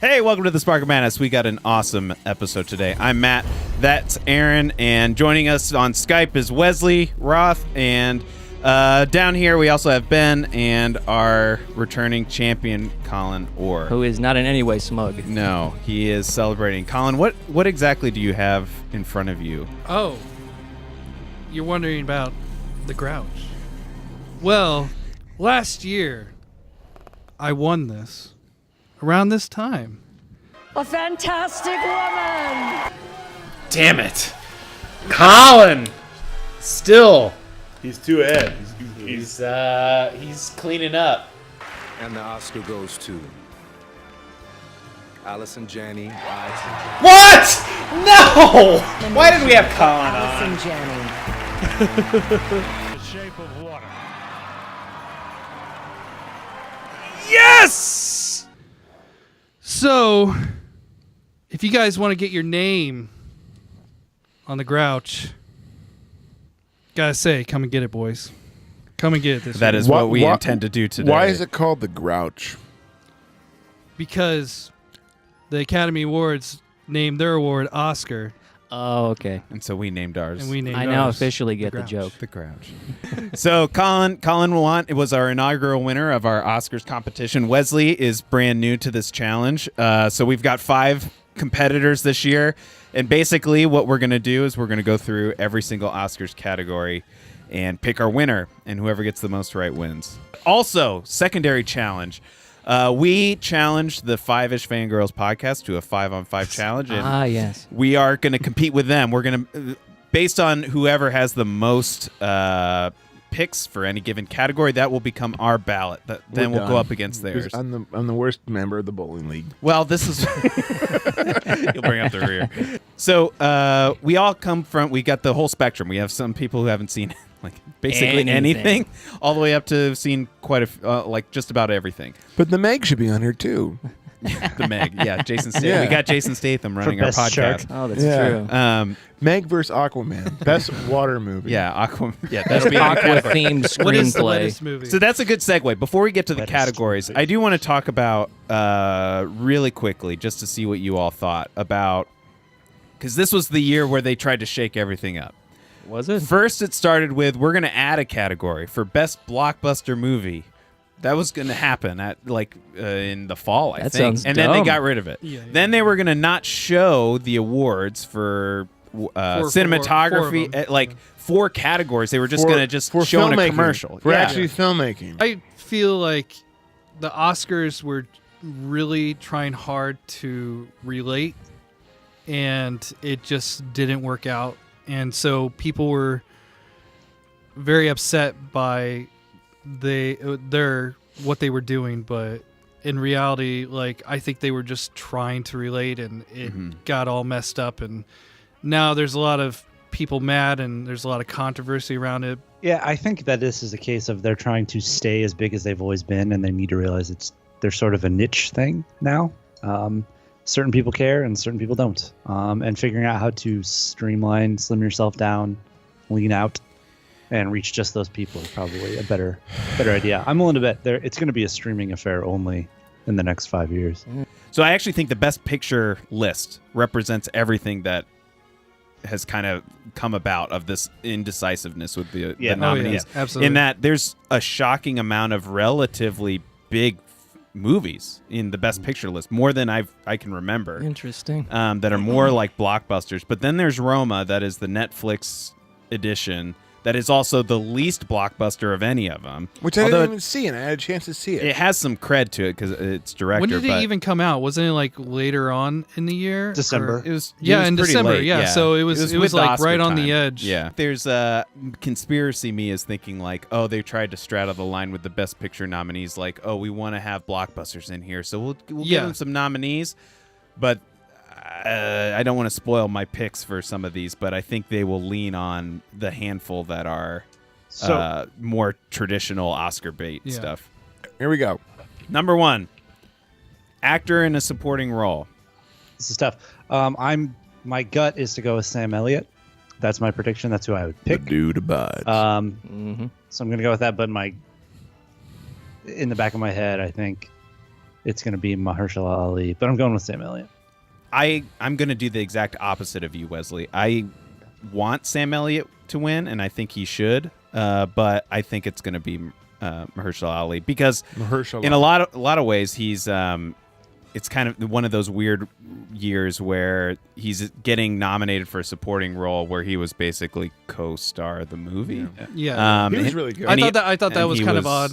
Hey, welcome to the Spark of Madness. We got an awesome episode today. I'm Matt, that's Aaron, and joining us on Skype is Wesley, Roth, and down here we also have Ben and our returning champion, Colin Orr. Who is not in any way smug. No, he is celebrating. Colin, what exactly do you have in front of you? Oh, you're wondering about the Grouch. Well, last year I won this. Around this time. A fantastic woman! Damn it. Colin! Still. He's too ahead. He's cleaning up. And the Oscar goes to Allison Janney. What? No! Why did we have Colin Allison on? Janney. The Shape of Water. Yes! So, if you guys want to get your name on the Grouch, gotta say, come and get it, boys. Come and get it this That week. is what we intend to do today. Why is it called the Grouch? Because the Academy Awards named their award Oscar, Oh, okay. And so we named ours. and we named I now ours officially get the Grouch. joke. The Grouch. So Colin was our inaugural winner of our Oscars competition. Wesley is brand new to this challenge. So we've got 5 competitors this year. And basically what we're going to do is we're going to go through every single Oscars category and pick our winner. And whoever gets the most right wins. Also, secondary challenge. We challenged the 5-ish Fangirls podcast to a 5-on-5 challenge. And yes. we are going to compete with them. We're going to, based on whoever has the most picks for any given category, that will become our ballot. Then we'll go up against theirs. I'm the worst member of the bowling league. Well, this is you'll bring up the rear. So we all come from. We got the whole spectrum. We have some people who haven't seen like basically anything, all the way up to seen quite a like just about everything. But the Meg should be on here too. The Meg, yeah, Jason Statham. Yeah. We got Jason Statham running our podcast. Shark. Oh, that's Yeah. true. Meg versus Aquaman, best water movie. Yeah, Aqua. Yeah, that'll be our category. Aqua-themed What is the screenplay. latest movie? So that's a good segue. Before we get to the Latest categories, movie. I do want to talk about really quickly, just to see what you all thought about, because this was the year where they tried to shake everything up. Was it? First, it started with we're going to add a category for best blockbuster movie. That was going to happen at in the fall, I That think, sounds and then they dumb. got rid of it. Yeah. Then they were going to not show the awards for cinematography, four of them. at 4 categories. They were just going to just for show in a filmmaking. commercial. For Yeah. actually filmmaking. I feel like the Oscars were really trying hard to relate, and it just didn't work out. And so people were very upset by what they were doing, but in reality, I think they were just trying to relate, and it got all messed up. And now there's a lot of people mad, and there's a lot of controversy around it. Yeah, I think that this is a case of they're trying to stay as big as they've always been, and they need to realize they're sort of a niche thing now. Certain people care, and certain people don't. And figuring out how to streamline, slim yourself down, lean out, and reach just those people is probably a better idea. I'm willing to bet it's going to be a streaming affair only in the next 5 years. So I actually think the Best Picture list represents everything that has kind of come about of this indecisiveness with the nominees. Oh, yeah. Absolutely. In that there's a shocking amount of relatively big movies in the Best Picture list, more than I can remember, Interesting. that are more like blockbusters. But then there's Roma, that is the Netflix edition, that is also the least blockbuster of any of them. Which I Although didn't even see, and I had a chance to see it. it has some cred to it because it's director. When did but it even come out? Wasn't it later on in the year? December. Or- It was Yeah, in pretty December. late, Yeah, so it was with the Oscar right on the time. edge. Yeah, there's conspiracy. Me is thinking they tried to straddle the line with the Best Picture nominees. We want to have blockbusters in here, so we'll give them some nominees. But I don't want to spoil my picks for some of these, but I think they will lean on the handful that are more traditional Oscar bait stuff. Here we go. Number 1, actor in a supporting role. This is tough. My gut is to go with Sam Elliott. That's my prediction. That's who I would pick. The dude abides. So I'm going to go with that. But in the back of my head, I think it's going to be Mahershala Ali, but I'm going with Sam Elliott. I'm going to do the exact opposite of you, Wesley. I want Sam Elliott to win, and I think he should, but I think it's going to be Mahershala Ali because in a lot of ways he's it's kind of one of those weird years where he's getting nominated for a supporting role where he was basically co-star of the movie. Yeah, he was really good. I thought that was kind of odd.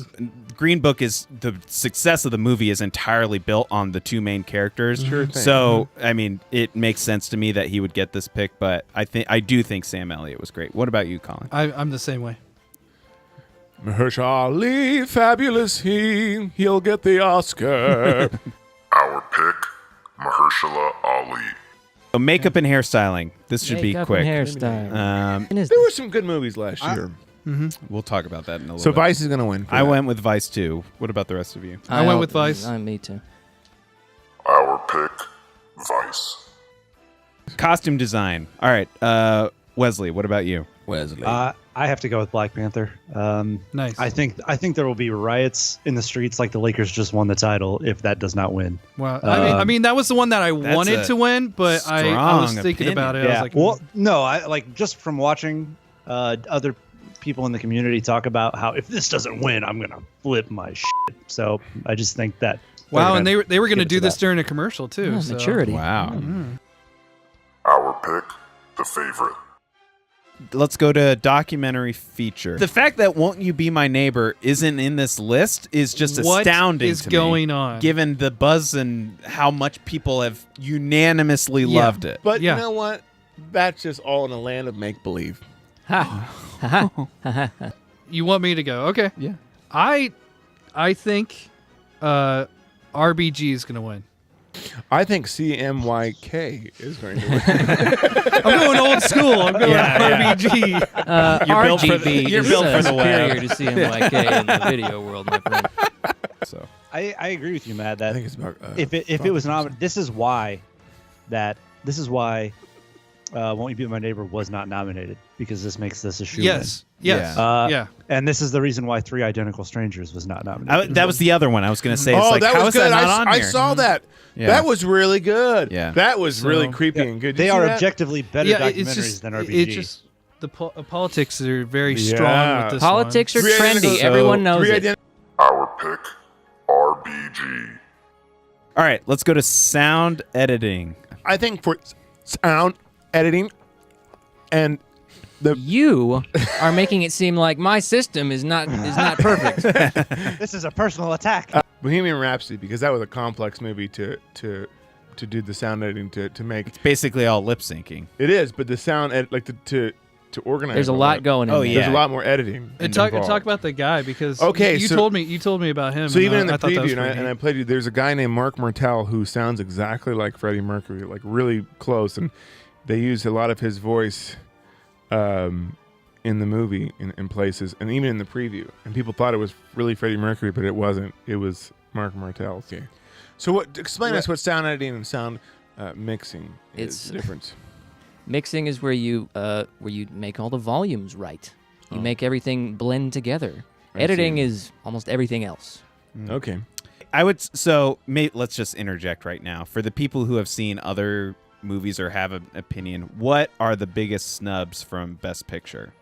Green Book is the success of the movie is entirely built on the two main characters. Sure thing. So I mean, it makes sense to me that he would get this pick, but I do think Sam Elliott was great. What about you, Colin? I'm the same way. Mahershala Ali, fabulous he'll get the Oscar. Our pick, Mahershala Ali. So makeup and hairstyling. This should be Makeup quick. and hairstyle. There were some good movies last year. We'll talk about that in a little So bit. Vice is going to win. I went with Vice too. What about the rest of you? I went with Vice. Me too. Our pick, Vice. Costume design. All right. Wesley, what about you? Wesley. I have to go with Black Panther. Nice. I think there will be riots in the streets like the Lakers just won the title if that does not win. Well, I mean, that was the one that I wanted to win, but I was thinking about it. Yeah. I was like, well, no, I like just from watching other people in the community talk about how if this doesn't win, I'm gonna flip my shit. So I just think that. wow, and they were going to give it do to this that. during a commercial too. Oh, so. maturity. Wow. Our pick, the favorite. Let's go to documentary feature. The fact that Won't You Be My Neighbor isn't in this list is just astounding What is to going me, on? given the buzz and how much people have unanimously loved it. But Yeah. you know what? That's just all in a land of make-believe. You want me to go? Okay. Yeah. I think RBG is going to win. I think CMYK is going to win. I'm going old school. I'm going RBG. You're built for the- RGB you're is built for the web. superior to CMYK in the video world, my friend. So I agree with you, Matt. I That think it's about. if it was nominated, this is why Won't You Be My Neighbor was not nominated because this makes this a shoe. Yes. Yes. Yeah. Yeah. And this is the reason why Three Identical Strangers was not nominated. that was the other one I was going to say. It's Oh, like, that how was is good. that not on I here? saw that. Yeah. That was really good. Yeah. That was really creepy Yeah, and good. Did they you are see that? objectively better documentaries than RBG. It's just the politics are very strong Yeah. with this Politics one. are trendy. Everyone knows it. Our pick, RBG. All right, let's go to sound editing. I think for sound editing and You are making it seem like my system is not perfect. This is a personal attack. Bohemian Rhapsody, because that was a complex movie to do the sound editing to make. It's basically all lip syncing. It is, but the sound to organize. There's a all lot that, going in Oh, there. yeah. There's a lot more editing. And talk involved. about the guy because Okay, you so- told me about him. So and even in the I thought that was preview, pretty and I neat. played you, there's a guy named Mark Martel who sounds exactly like Freddie Mercury, like really close, and they use a lot of his voice in the movie in places, and even in the preview. And people thought it was really Freddie Mercury, but it wasn't. It was Mark Martel. Okay. So explain us what sound editing and sound mixing is It's- the difference. Mixing is where you make all the volumes right. You make everything blend together. Editing is almost everything else. Okay. I would let's just interject right now. For the people who have seen other movies or have an opinion, what are the biggest snubs from Best Picture?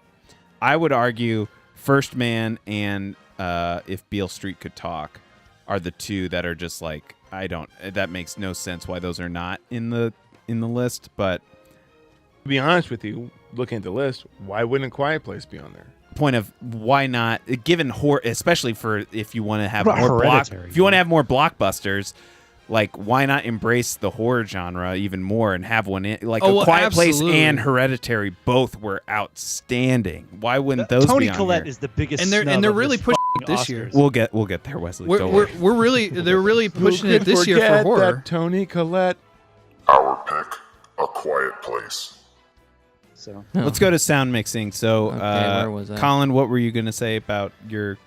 I would argue First Man and If Beale Street Could Talk are the two that are just like that makes no sense why those are not in the list, but To be honest with you, looking at the list, why wouldn't Quiet Place be on there? point of why not, given horror, especially for if you want to have What about more Hereditary, if you want to have more blockbusters, like why not embrace the horror genre even more and have one in, like Oh, A Quiet Place absolutely. and Hereditary both were outstanding. Why wouldn't those Toni be on Collette here? is the biggest, And they're snub of really this pushing fucking it this year. Oscars. We'll get there, Wesley. We're, Don't we're, worry. we're really they're really pushing Who it could this year for forget horror. that Toni Collette. Our pick, A Quiet Place. So Let's go to sound mixing. So, Okay, where was I? Colin, what were you going to say about your?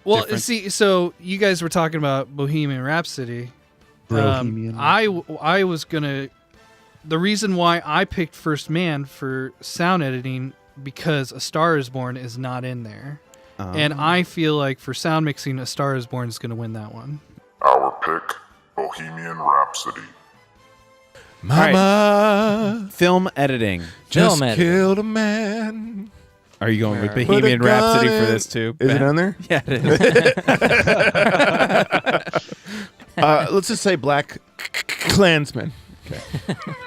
Well, different- see, so you guys were talking about Bohemian Rhapsody. Bohemian. I was gonna. The reason why I picked First Man for sound editing because A Star Is Born is not in there, and I feel like for sound mixing, A Star Is Born is gonna win that one. Our pick, Bohemian Rhapsody. Mama Film editing. just Film editing. killed a man. Are you going with Put a Bohemian Rhapsody gun for in- this too? Is it Ben? on there? Yeah, it is. Let's just say Black Klansman.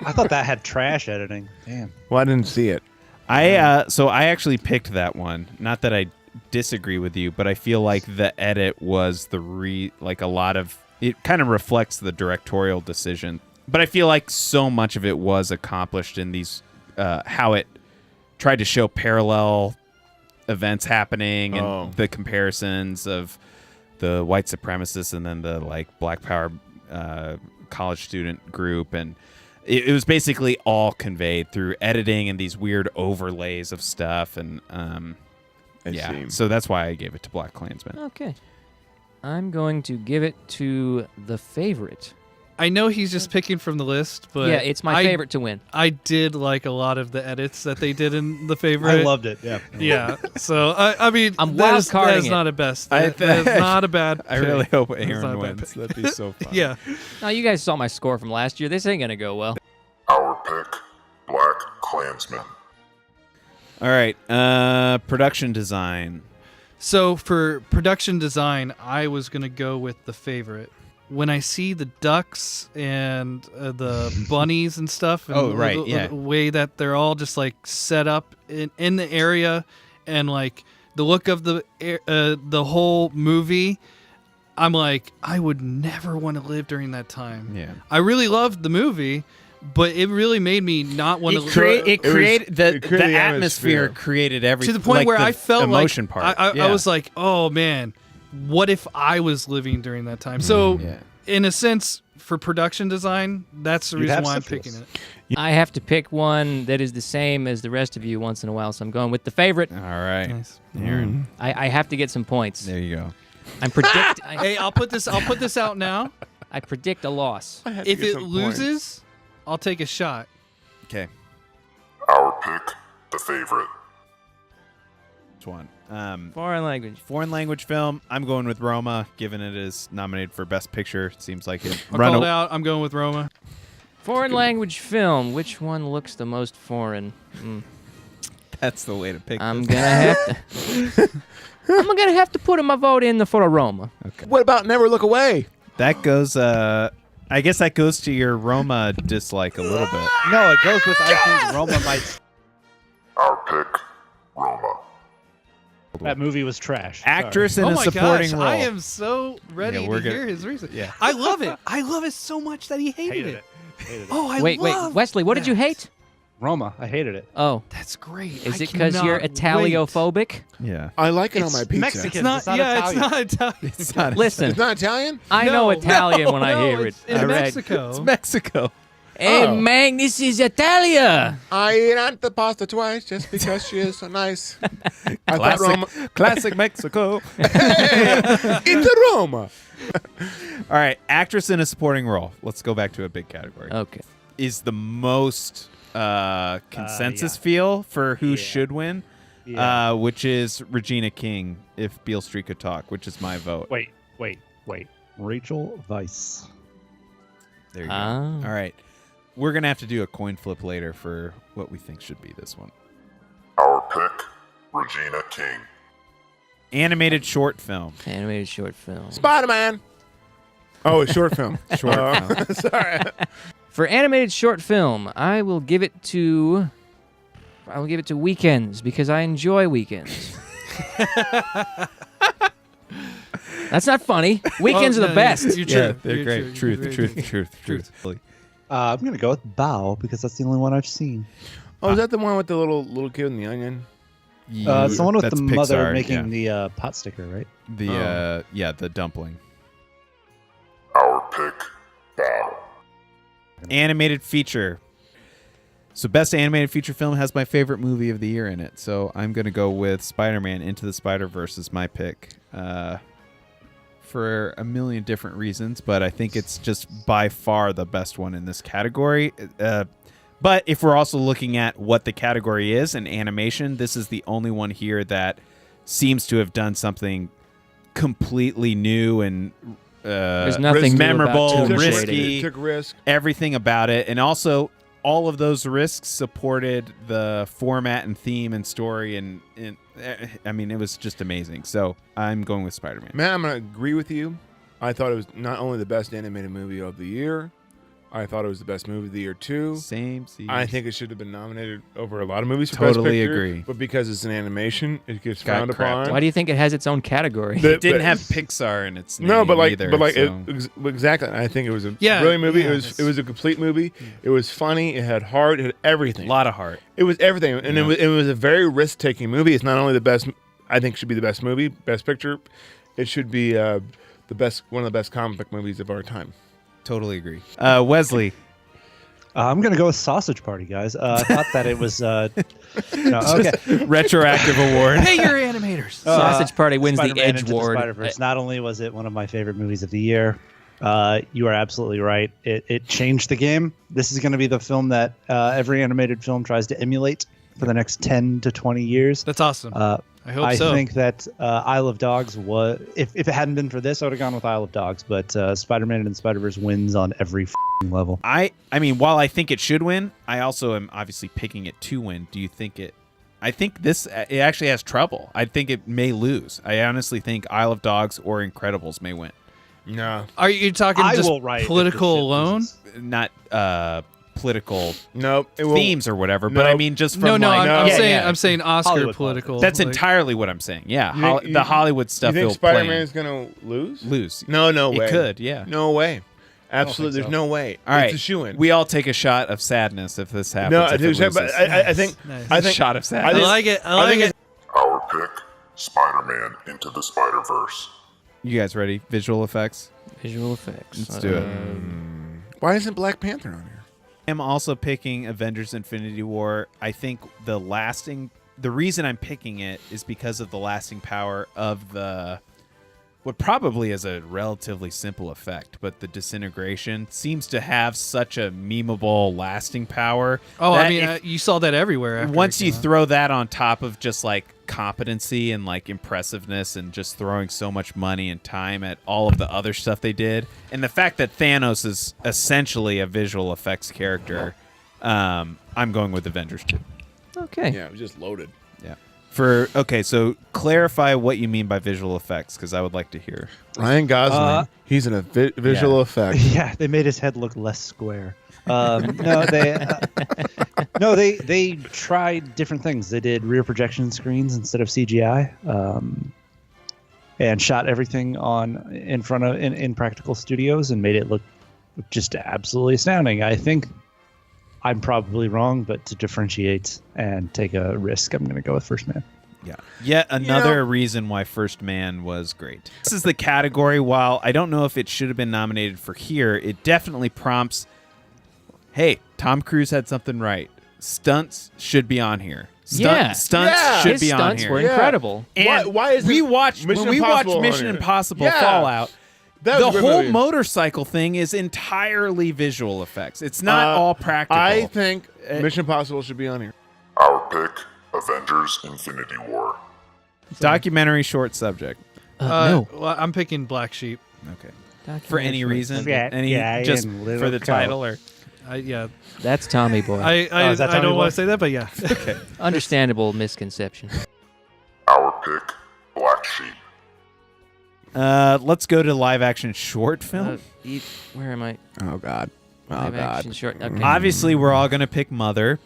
I thought that had trash editing. Damn. Well, I didn't see it. So I actually picked that one. Not that I disagree with you, but I feel like the edit was like a lot of it kind of reflects the directorial decision. But I feel like so much of it was accomplished in these how it tried to show parallel events happening and the comparisons of the white supremacists and then the like Black Power college student group, and it was basically all conveyed through editing and these weird overlays of stuff, and see. so that's why I gave it to Black Klansman. Okay. I'm going to give it to The Favorite. I know he's just picking from the list, but yeah, it's my favorite to win. I did like a lot of the edits that they did in the favorite. I loved it. Yeah. Yeah. So I mean, I'm that is wild-carding it. not a best. I That is not a bad. I pick. really hope That's Aaron not a bad wins. pick. That'd be so fun. Yeah. Now, you guys saw my score from last year. This ain't going to go well. Our pick, Black Klansman. All right. Production design. So for production design, I was gonna go with The Favorite. When I see the ducks and the bunnies and stuff, and Oh, right, the, yeah. the way that they're all just like set up in the area, and like the look of the whole movie, I'm like, I would never want to live during that time. Yeah. I really loved the movie, but it really made me not want to. It created the created the atmosphere. atmosphere. Created everything To the point like where the I felt emotion like part. I Yeah. was like, oh man, what if I was living during that time? So, Yeah. in a sense, for production design, that's the You'd reason have why I'm syphilis. picking it. I have to pick one that is the same as the rest of you once in a while, so I'm going with The Favorite. All right. Nice. Aaron. I have to get some points. There you go. I Hey, I'll put this out now. I predict a loss. I had to If get it some loses, points. I'll take a shot. Okay. Our pick, The Favorite. Which one? Foreign language. Foreign language film. I'm going with Roma, given it is nominated for Best Picture. Seems like it. I'll call it out. I'm going with Roma. Foreign language film. Which one looks the most foreign? That's the way to pick. I'm this. gonna have to. I'm gonna have to put my vote in for Roma. What about Never Look Away? That goes. I guess that goes to your Roma dislike a little bit. No, it goes with I think Roma might. Our pick, Roma. That movie was trash. Actress in Oh a my supporting gosh, role. I am so ready Yeah, to we're gonna- hear his reason. Yeah. I love it. I love it so much that he hated it. Hated it. Oh, I Wait, love Wesley, what did you that. hate? Because I hated it. Oh, That's great. is I it because you're cannot Italiophobic? Yeah. I like it It's on my pizza. Mexican. Wait. It's not. It's not yeah, Italian. it's not Italian. It's not. Listen, It's not Italian? I know Italian when I No, hear it. it's in All right. Mexico. It's Mexico. Hey, Oh. man, this is Italia. I ate Aunt the pasta twice just because she is so nice. I thought Roma. Classic Mexico. It's Roma. All right, actress in a supporting role. Let's go back to a big category. Okay. Is the most consensus feel for who should win, Yeah. which is Regina King, if Beale Street could talk, which is my vote. Wait. Rachel Weisz. There you go. Ah. All right. We're going to have to do a coin flip later for what we think should be this one. Our pick, Regina King. Animated short film. Animated short film. Spider-Man. Oh, a short film. Short film. Sorry. For animated short film, I will give it to Weekends because I enjoy Weekends. That's not funny. Weekends Oh, are the no, best. You're Yeah, true. they're You're great. true. Truth, You're truth, very truth, true. truth. I'm gonna go with Bao because that's the only one I've seen. Oh, is that the one with the little kid and the onion? It's the one with That's the mother Pixar, making the pot sticker, right? the dumpling. Our pick, Bow. Animated feature. So best animated feature film has my favorite movie of the year in it. So I'm going to go with Spider-Man Into the Spider-Verse is my pick. For a million different reasons, but I think it's just by far the best one in this category. But if we're also looking at what the category is in animation, this is the only one here that seems to have done something completely new and There's nothing new about memorable, Tomb Raider. risky, Took risk. everything about it, and also all of those risks supported the format and theme and story, and I mean, it was just amazing. So I'm going with Spider-Man. Man, I'm gonna agree with you. I thought it was not only the best animated movie of the year, I thought it was the best movie of the year too. Same. I think it should have been nominated over a lot of movies for Totally Best Picture, agree. But because it's an animation, it gets Got frowned crapped. upon. Why do you think it has its own category? It didn't have Pixar in its name No, but like, either. exactly. So. I think it was a Yeah, brilliant movie. yeah, It was a complete movie. It was funny. It had heart. It had everything. A lot of heart. It was everything, and Yeah. it was a very risk-taking movie. It's not only the best. I think should be the best movie, best picture. It should be the best, one of the best comic book movies of our time. Totally agree. Wesley. I'm going to go with Sausage Party, guys. I thought that it was... no, okay. Retroactive award. Pay your animators. Sausage Party wins the Spider-Man Edge Into the Award. Spider-Verse. Not only was it one of my favorite movies of the year, you are absolutely right. It changed the game. This is going to be the film that every animated film tries to emulate for the next 10 to 20 years. That's awesome. I hope so. I think that Isle of Dogs was... If it hadn't been for this, I would have gone with Isle of Dogs. But Spider-Man and the Spider-Verse wins on every level. I mean, while I think it should win, I also am obviously picking it to win. Do you think it... I think it actually has trouble. I think it may lose. I honestly think Isle of Dogs or Incredibles may win. No, Are you talking I just will write if political this shit alone? loses. Not political no, it will. themes or whatever, but I Nope. mean just from No, like... I'm Yeah, saying yeah. I'm saying Oscar Hollywood political. That's like- entirely what I'm saying. Yeah, You think- the Hollywood stuff You think will Spider-Man is gonna lose? lose. No way. It could, yeah. No way. Absolutely, think there's so. no way. All right, It's a shoo-in. we all take a shot of sadness if this happens. No, if it dude, but loses. I think Nice. I think Shot of I sadness. I think- like it. I I like think it. Our pick, Spider-Man Into the Spider-Verse. You guys ready? Visual effects. Visual effects. Let's do it. Why isn't Black Panther on here? I'm also picking Avengers Infinity War. I think the reason I'm picking it is because of the lasting power of what probably is a relatively simple effect, but the disintegration seems to have such a memeable lasting power. Oh, that I mean, if- you saw that everywhere. After once it you came out. throw that on top of just like competency and like impressiveness and just throwing so much money and time at all of the other stuff they did, and the fact that Thanos is essentially a visual effects character, I'm going with Avengers 2. Okay. Yeah, it was just loaded. Yeah. So clarify what you mean by visual effects, because I would like to hear. Ryan Gosling, he's in a visual effect. Yeah, they made his head look less square. No, they tried different things. They did rear projection screens instead of CGI, and shot everything in practical studios and made it look just absolutely astounding. I think I'm probably wrong, but to differentiate and take a risk, I'm going to go with First Man. Yeah. Yet another reason why First Man was great. This is the category. While I don't know if it should have been nominated for here, it definitely prompts, hey, Tom Cruise had something right. Stunts should be on here. Stunts should His be on stunts here. were Yeah. incredible. And Why isn't we watched Mission when we watched Impossible on Mission here? Impossible Yeah. Fallout. That was The a great whole movie. motorcycle thing is entirely visual effects. It's not all practical. I think Mission Impossible should be on here. Our pick, Avengers Infinity War. Documentary short subject. No. Well, I'm picking Black Sheep. Okay. For any reason? Yeah, Any yeah, just and little for the coat. title or Yeah, That's Tommy Boy. I is that I Tommy don't Boy? want to say that, but yeah. Understandable misconception. Our pick, Black Sheep. let's go to live action short film. Where am I? Oh god. Live action short. Okay. Obviously, we're all gonna pick Mother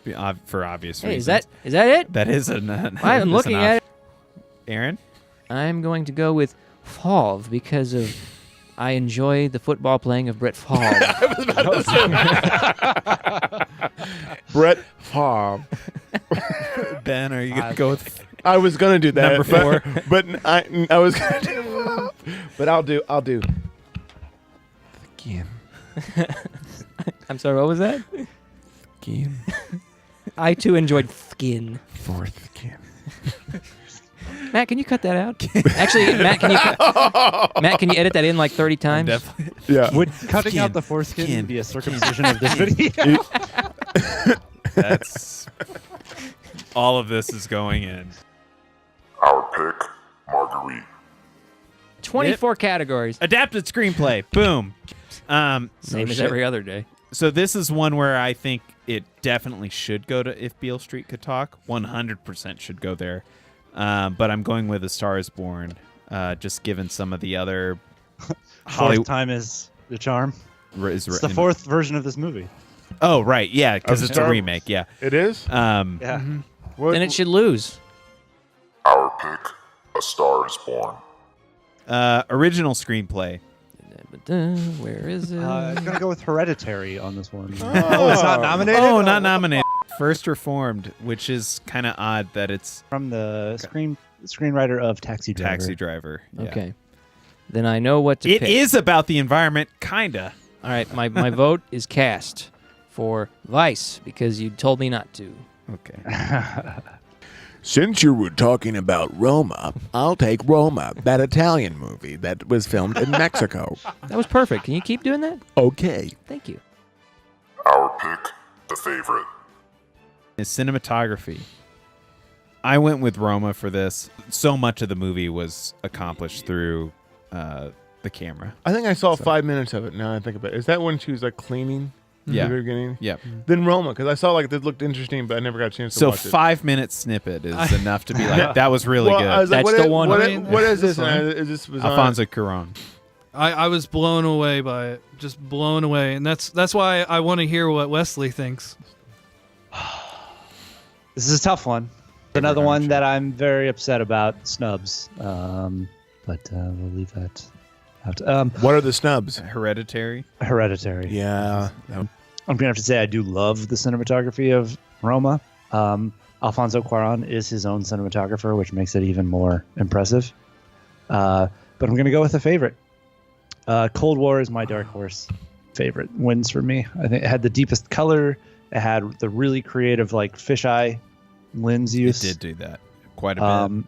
for obvious Hey, reasons. is that it? That is an. I'm looking at it. Aaron. I'm going to go with Favre because of I enjoy the football playing of Brett Favre. Brett Favre. Ben, are you gonna go with? I was gonna do that. Number 4. but I was gonna do. But I'll do. Again. I'm sorry, what was that? Again. I too enjoyed Skin. Fourth again. Matt, can you cut that out? Actually, Matt, can you edit that in like 30 times? Definitely. Yeah. Would cutting Skin. out the foreskin Skin. be a circumcision of this video? That's all of this is going in. Our pick, Marguerite. 24 categories. Adapted screenplay. Boom. Same as every other day. So this is one where I think it definitely should go to If Beale Street Could Talk. 100% should go there. But I'm going with A Star Is Born, just given some of the other Fourth time is the charm. It's the fourth version of this movie. Oh, right. Yeah, because it's a remake. Yeah. It is? Yeah. Then it should lose. Our pick, A Star Is Born. Original screenplay. Where is it? I'm going to go with Hereditary on this one. Oh, it's not nominated? Oh, not nominated. First Reformed, which is kind of odd that it's from the screenwriter of Taxi Driver. Taxi Driver. Yeah. Okay. Then I know what to pick. It is about the environment, kinda. All right, my vote is cast for Vice because you told me not to. Okay. Since you were talking about Roma, I'll take Roma, that Italian movie that was filmed in Mexico. That was perfect. Can you keep doing that? Okay. Thank you. Our pick, The Favorite. Is cinematography. I went with Roma for this. So much of the movie was accomplished through the camera. I think I saw 5 minutes of it now I think about it. Is that when she was like cleaning? Yeah. At the beginning? Yep. Then Roma, because I saw like this looked interesting, but I never got a chance to So watch it. 5-minute snippet is enough to be like, that was really Well, good. I was like, That's what the one. what is this? That's fine. Is this was on- Alfonso Cuarón. I was blown away by it, just blown away, and that's why I want to hear what Wesley thinks. This is a tough one. Another one that I'm very upset about, snubs. But we'll leave that out. What are the snubs? Hereditary. Hereditary. Yeah. I'm gonna have to say I do love the cinematography of Roma. Alfonso Cuarón is his own cinematographer, which makes it even more impressive. But I'm gonna go with a favorite. Cold War is my dark horse favorite. Wins for me. I think it had the deepest color. It had the really creative like fisheye lens use. It did do that quite a bit.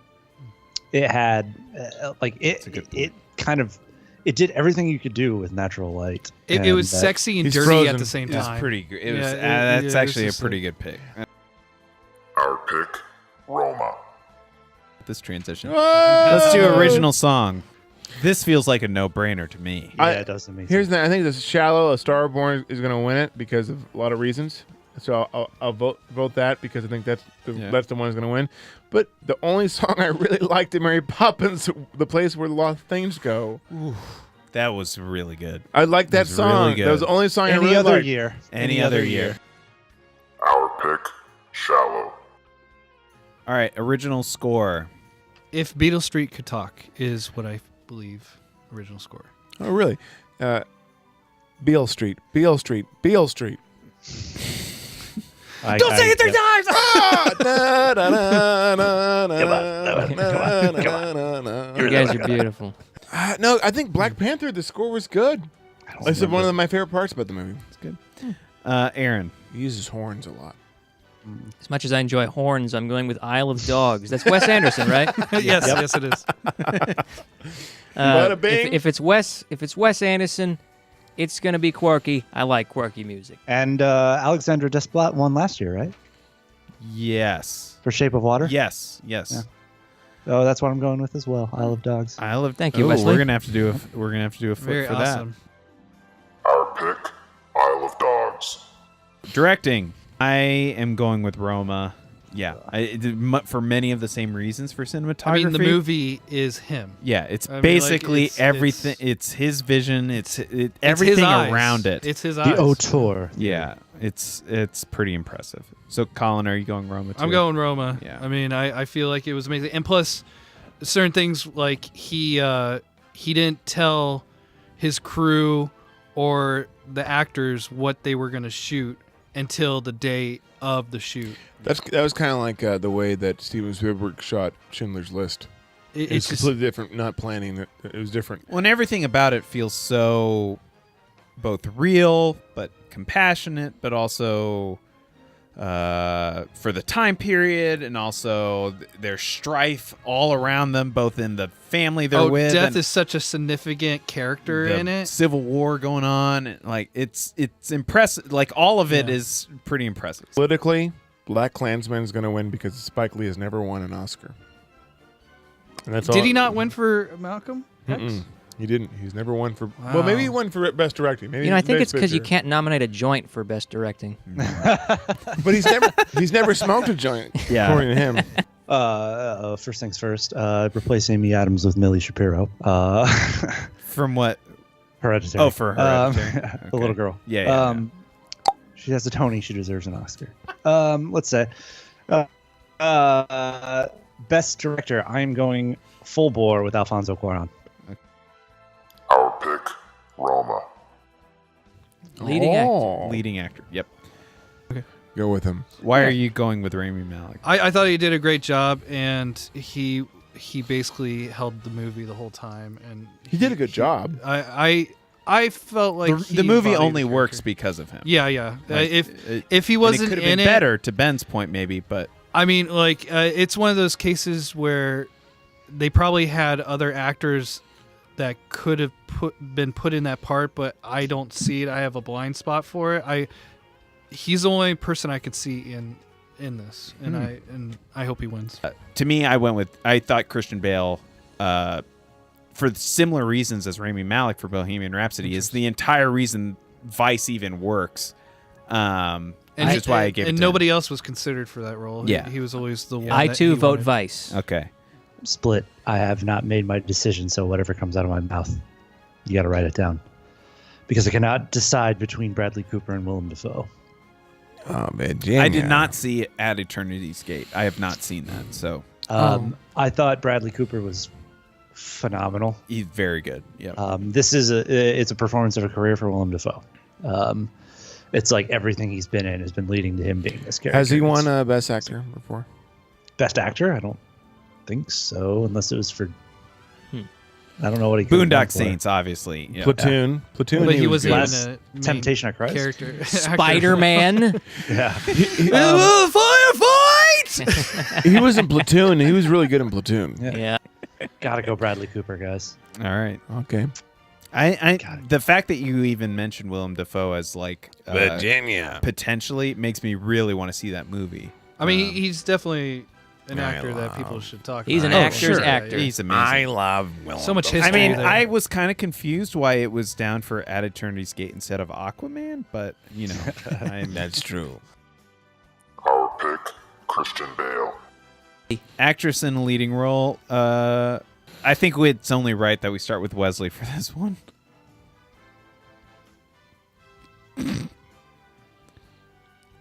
It had it did everything you could do with natural light. It was sexy and He's dirty frozen. at the same It was time. pretty good. It was, Yeah, that's it actually a was just pretty good pick. Our pick, Roma. This transition. Let's do original song. This feels like a no-brainer to me. Yeah, it does to me. Here's the. I think this Shallow, A Star Born is going to win it because of a lot of reasons. So I'll vote that because I think that's the one that's going to win. But the only song I really liked in Mary Poppins, The Place Where Lost Things Go. That was really good. I like that was song. really good. That was the only song I Any really other liked. year. Any other year. Our pick, Shallow. All right, original score. If Beale Street Could Talk is what I believe original score. Oh, really? Beale Street, Beale Street, Beale Street. Don't say it 3 times! You guys are beautiful. No, I think Black Panther, the score was good. It's one of my favorite parts about the movie. It's good. Aaron. He uses horns a lot. As much as I enjoy horns, I'm going with Isle of Dogs. That's Wes Anderson, right? Yes, it is. Bada bing. If it's Wes Anderson, it's gonna be quirky. I like quirky music. And Alexandra Desplat won last year, right? Yes. For Shape of Water? Yes. Yeah. Oh, that's what I'm going with as well. Isle of Dogs. Isle of. Thank you, Ooh, Wesley. We're gonna have to do a flip Very for awesome. Our pick, Isle of Dogs. that. Directing. I am going with Roma. Yeah, for many of the same reasons for cinematography. I mean, the movie is him. Yeah, it's I mean, basically like, everything. It's his vision. It's It's everything his eyes. around it. It's his The eyes. auteur. Yeah, it's pretty impressive. So, Colin, are you going Roma too? I'm going Roma. Yeah. I mean, I feel like it was amazing, and plus, certain things like he didn't tell his crew or the actors what they were going to shoot until the day of the shoot. That was kind of like the way that Steven Spielberg shot Schindler's List. It's It's just completely different. Not planning it. It was different. Well, and everything about it feels so both real but compassionate, but also for the time period, and also there's strife all around them, both in the family they're with. Death and is such a significant character the in it. Civil War going on. Like it's impressive. Like all of it Yeah. is pretty impressive. Politically, Black Klansman is going to win because Spike Lee has never won an Oscar. And that's all. Did he not win for Malcolm? He didn't. He's never won for. Well, maybe he won for best directing. Maybe I think Best it's because you Picture. can't nominate a joint for best directing. But he's never smoked a joint. Yeah. According to him. First things first. Replace Amy Adams with Millie Shapiro. From what? Hereditary. Oh, for Hereditary. The Okay. little girl. Yeah. She has a Tony. She deserves an Oscar. Let's say. Best director. I am going full bore with Alfonso Cuarón. Our pick, Roma. Leading actor. Leading actor. Yep. Go with him. Why are you going with Rami Malek? I thought he did a great job, and he basically held the movie the whole time, and He did a good job. I felt like The movie he embodied only the works character. because of him. Yeah. Like, If he and wasn't it could have in been it, better, to Ben's point, maybe, but I mean, like it's one of those cases where they probably had other actors that could have been put in that part, but I don't see it. I have a blind spot for it. He's the only person I could see in this, and I hope he wins. to me, I thought Christian Bale, for similar reasons as Rami Malek for Bohemian Rhapsody, is the entire reason Vice even works. Which is why I gave it and to nobody else was considered for that role. Yeah. He was always the one. I that too he vote wanted. Vice. him. Okay. Split. I have not made my decision, so whatever comes out of my mouth, you got to write it down. Because I cannot decide between Bradley Cooper and Willem Dafoe. Oh man, I did not see it at Eternity's Gate. I have not seen that, so I thought Bradley Cooper was phenomenal. he's very good. Yeah. This is it's a performance of a career for Willem Dafoe. It's like everything he's been in has been leading to him being this character. Has he won Best Actor before? Best Actor? I don't think so, unless it was for. I don't know what he. could have won Boondock for. Saints, obviously. Yeah. Platoon. Platoon. But he was good. even a main Temptation of Christ. character. Spider-Man. Yeah. Firefight! He was in Platoon. He was really good in Platoon. Yeah. Gotta go Bradley Cooper, guys. All right. Okay. The fact that you even mentioned Willem Dafoe as like Virginia. potentially makes me really want to see that movie. I mean, he's definitely an I actor that love- people should talk He's about. an actor's actor. He's amazing. I love Willem. So much Dafoe. history. I mean, there. I was kind of confused why it was down for At Eternity's Gate instead of Aquaman, but That's true. Our pick, Christian Bale. actress in a leading role. I think it's only right that we start with Wesley for this one.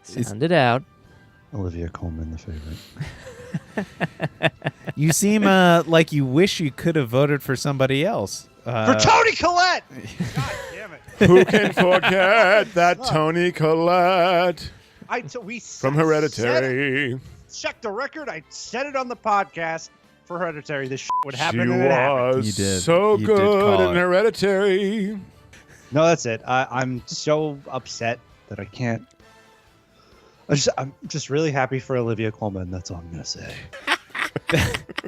Sound it out. Olivia Colman, the favorite. You seem like you wish you could have voted for somebody else. For Tony Collette! God damn it. Who can forget that Tony Collette from Hereditary? Check the record. I said it on the podcast for Hereditary. This would happen. She and it happened. was You did. so You did good call in it. Hereditary. No, that's it. I'm so upset that I can't. I'm just really happy for Olivia Colman. That's all I'm gonna say.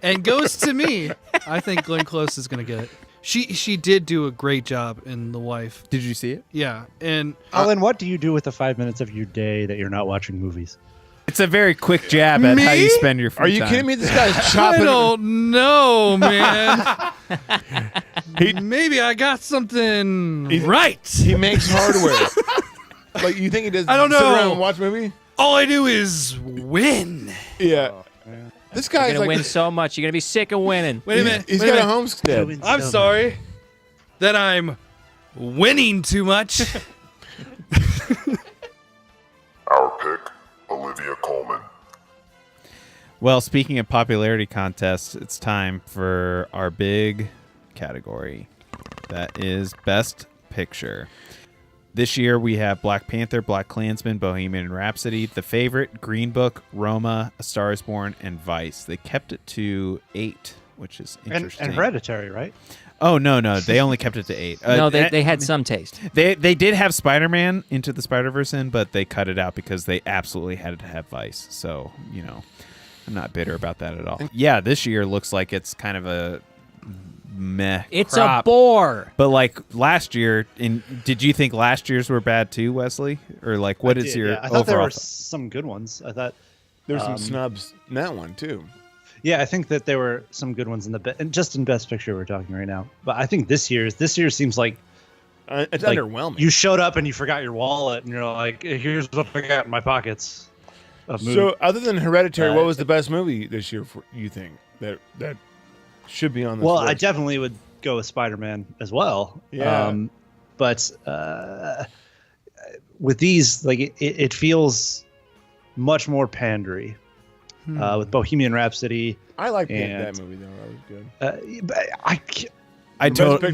And goes to me. I think Glenn Close is going to get it. She did do a great job in The Wife. Did you see it? Yeah, and Alan, what do you do with the 5 minutes of your day that you're not watching movies? It's a very quick jab at how you Me? spend your free Are you time. kidding me? This guy's I chopping. don't know, man. Maybe I got something right. He makes hardware. Like you think he does? I don't sit know. around and watch a movie? All I do is win. Yeah. This You're guy's gonna like win so much. You're gonna be sick of winning. Wait a minute. He's wait got a a minute. homestead. I'm sorry that I'm winning too much. Our pick, Olivia Colman. Well, speaking of popularity contests, it's time for our big category. That is Best Picture. This year we have Black Panther, Black Klansman, Bohemian Rhapsody, The Favorite, Green Book, Roma, A Star is Born, and Vice. They kept it to 8, which is interesting. And Hereditary, right? Oh, no. They only kept it to 8. No, they had some taste. They did have Spider-Man Into the Spider-Verse in, but they cut it out because they absolutely had to have Vice. So, I'm not bitter about that at all. Yeah, this year looks like it's kind of a meh It's crop. a bore. But like last year, did you think last year's were bad too, Wesley? Or like I I thought there overall were some good ones. I thought There's some snubs in that one too. Yeah, I think that there were some good ones in and just in Best Picture we're talking right now. But I think this year seems like it's like underwhelming. You showed up and you forgot your wallet, and you're like, "Here's what I got in my pockets." So, other than Hereditary, what was the best movie this year? You think that should be on this list? I definitely would go with Spider-Man as well. Yeah. But with these, like it feels much more pandery. With Bohemian Rhapsody, I like that movie though. That was good. But I totally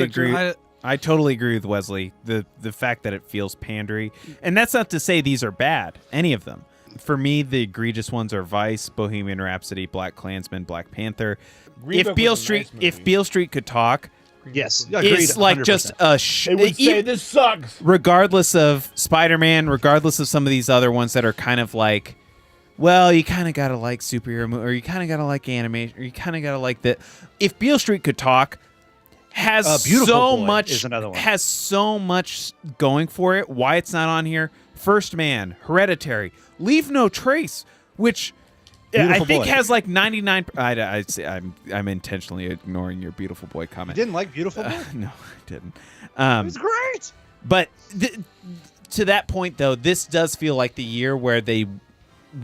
agree. I totally agree with Wesley. The fact that it feels pandery, and that's not to say these are bad. Any of them. For me, the egregious ones are Vice, Bohemian Rhapsody, Black Klansman, Black Panther. If Beale Street could talk, yes, it's like 100%. just It would say this sucks. Regardless of Spider-Man, regardless of some of these other ones that are kind of like, well, you kind of gotta like superhero movie, or you kind of gotta like animation, or you kind of gotta like that. If Beale Street Could Talk has so much going for it. Why it's not on here? First Man, Hereditary, Leave No Trace, which I think has like 99. I'm intentionally ignoring your Beautiful Boy comment. You didn't like Beautiful Boy? No, I didn't. It was great. But to that point, though, this does feel like the year where they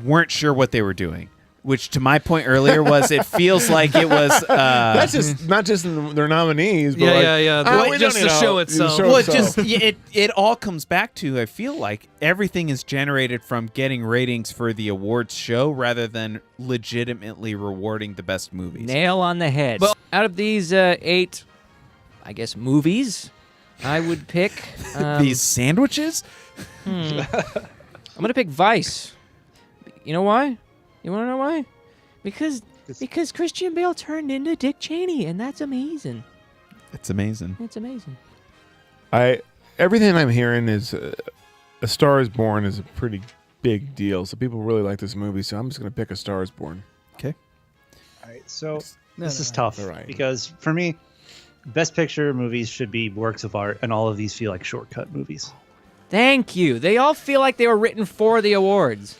weren't sure what they were doing. Which, to my point earlier, was it feels like it was. That's just not just their nominees, but just the show itself. Well, it all comes back to, I feel like everything is generated from getting ratings for the awards show rather than legitimately rewarding the best movies. Nail on the head. Well, out of these 8, I guess, movies, I would pick these sandwiches. I'm gonna pick Vice. You know why? You want to know why? Because Christian Bale turned into Dick Cheney, and that's amazing. It's amazing. It's amazing. Everything I'm hearing is A Star Is Born is a pretty big deal. So people really like this movie. So I'm just going to pick A Star Is Born. Okay. All right. So this is tough because for me, Best Picture movies should be works of art, and all of these feel like shortcut movies. Thank you. They all feel like they were written for the awards.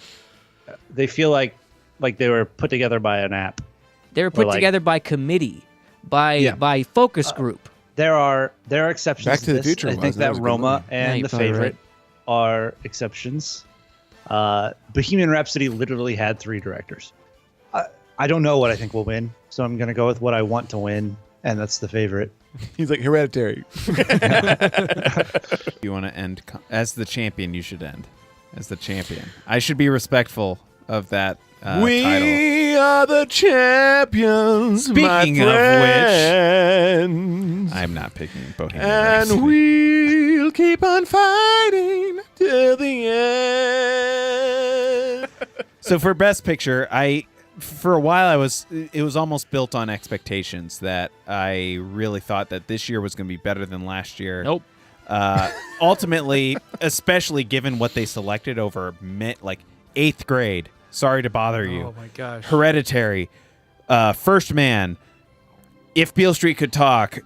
They feel like they were put together by an app. They were put together by committee, by focus group. There are exceptions. Back to the Future. I think that Roma and The Favorite are exceptions. Bohemian Rhapsody literally had 3 directors. I don't know what I think will win, so I'm going to go with what I want to win, and that's The Favorite. He's like Hereditary. You want to end as the champion? You should end as the champion. I should be respectful of that title. We are the champions. Speaking of which, I'm not picking Bohemian Rhapsody. And we'll keep on fighting till the end. So for Best Picture, for a while it was almost built on expectations that I really thought that this year was going to be better than last year. Nope. Ultimately, especially given what they selected over like 8th Grade. Sorry to bother you. Oh my gosh. Hereditary, First Man, If Beale Street Could Talk.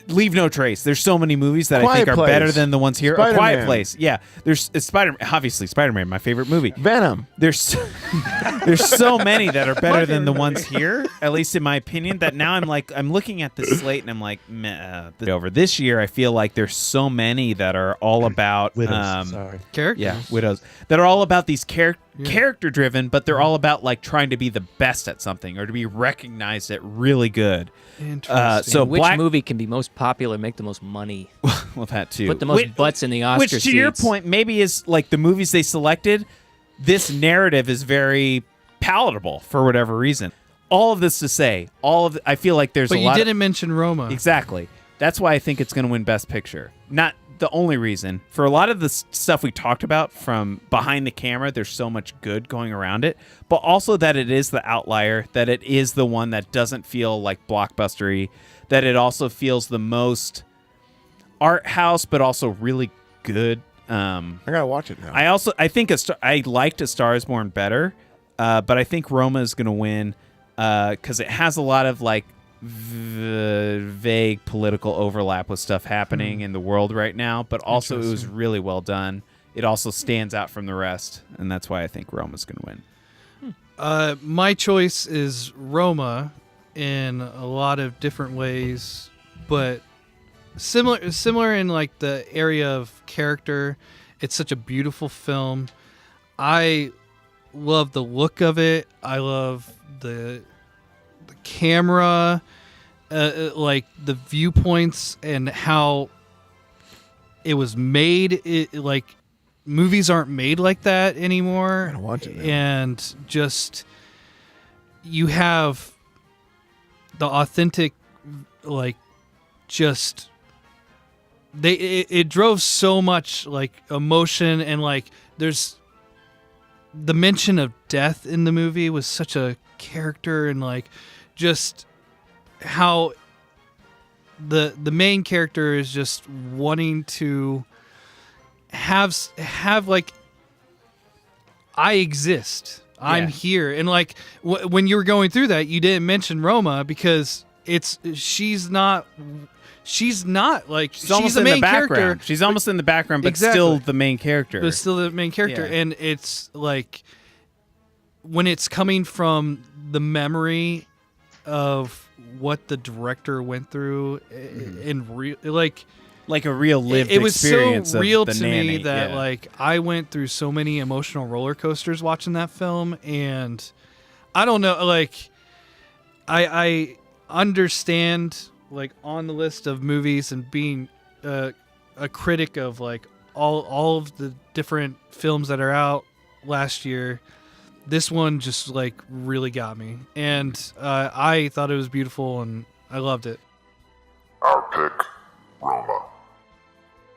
Leave No Trace. There's so many movies that I think are better than the ones here. A Quiet Place. Yeah. There's Spider-Man, my favorite movie. Venom. There's so many that are better than the ones here, at least in my opinion, that now I'm looking at the slate and I'm like, meh, over. This year, I feel like there's so many that are all about Widows. Characters? Yeah, Widows. That are all about these character driven, but they're all about like trying to be the best at something or to be recognized at really good. Interesting. So which movie can be most popular, make the most money? Well, that too. Put the most butts in the Oscar seats. Which, to your point, maybe is like the movies they selected. This narrative is very palatable for whatever reason. All of this to say, I feel like there's but a lot. But you didn't mention Roma. Exactly. That's why I think it's going to win Best Picture. Not the only reason. For a lot of the stuff we talked about from behind the camera, there's so much good going around it, but also that it is the outlier, that it is the one that doesn't feel like blockbustery, that it also feels the most art house, but also really good. I gotta watch it now. I think I liked A Star Is Born better, but I think Roma is going to win because it has a lot of like vague political overlap with stuff happening in the world right now, but also it was really well done. It also stands out from the rest, and that's why I think Roma's going to win. My choice is Roma in a lot of different ways, but similar in like the area of character. It's such a beautiful film. I love the look of it. I love the camera, like the viewpoints and how it was made. Like movies aren't made like that anymore. I don't watch it now. And just you have the authentic, like, just it drove so much like emotion, and like there's the mention of death in the movie was such a character, and like just how the main character is just wanting to have like, I exist, I'm here. And like when you were going through that, you didn't mention Roma because she's not like, she's almost the in main the background. character. She's almost in the background, but Exactly. still the main character. But still the main character. Yeah. And it's like when it's coming from the memory of what the director went through in real, like a real lived it was experience so real of the to nanny. me that Yeah. like I went through so many emotional roller coasters watching that film, and I don't know, like I understand, like, on the list of movies and being a critic of like all of the different films that are out last year, this one just like really got me, and I thought it was beautiful and I loved it. Our pick, Roma.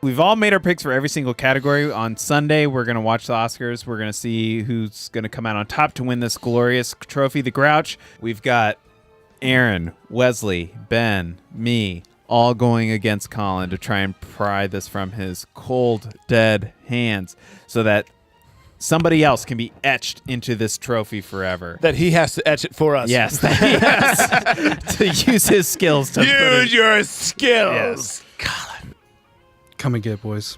We've all made our picks for every single category. On Sunday, we're going to watch the Oscars. We're going to see who's going to come out on top to win this glorious trophy, the Grouch. We've got Aaron, Wesley, Ben, me, all going against Colin to try and pry this from his cold, dead hands so that somebody else can be etched into this trophy forever. That he has to etch it for us. Yes, that he has to use his skills to put Use it. your skills. Yes. Come and get it, boys.